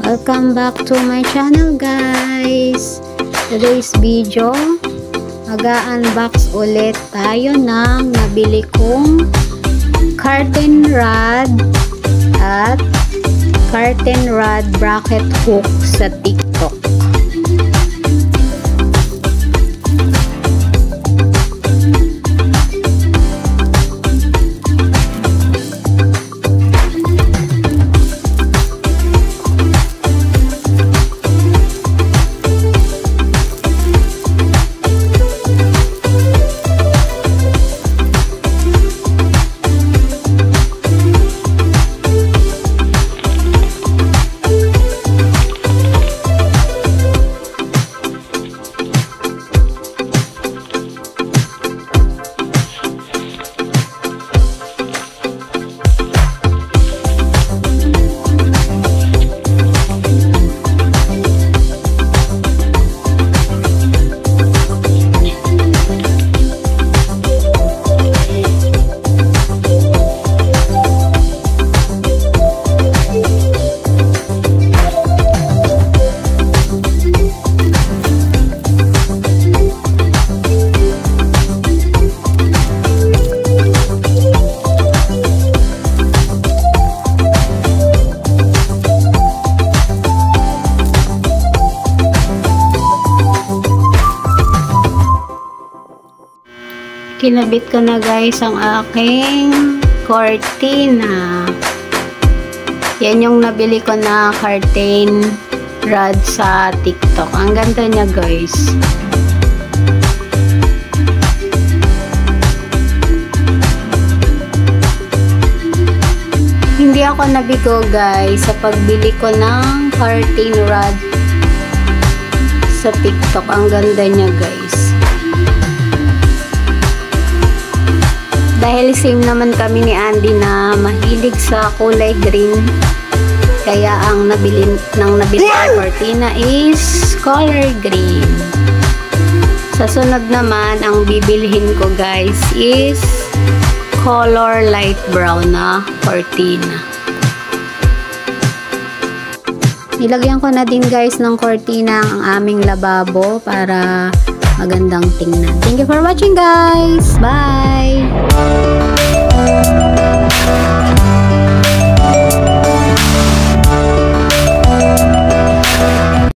Welcome back to my channel guys. Today's video, mag-unbox ulit tayo ng nabili kong curtain rod at curtain rod bracket hook sa TikTok. Kinabit ko na guys ang aking cortina. Yan yung nabili ko na curtain rod sa TikTok. Ang ganda niya guys. Hindi ako nabigo guys sa pagbili ko ng curtain rod sa TikTok. Ang ganda niya guys. Dahil same naman kami ni Andy na mahilig sa kulay green, kaya ang nabili kong cortina is color green. Sa sunod naman, ang bibilhin ko guys is color light brown na cortina. Nilagyan ko na din guys ng cortina ang aming lababo para magandang tingnan. Thank you for watching guys. Bye!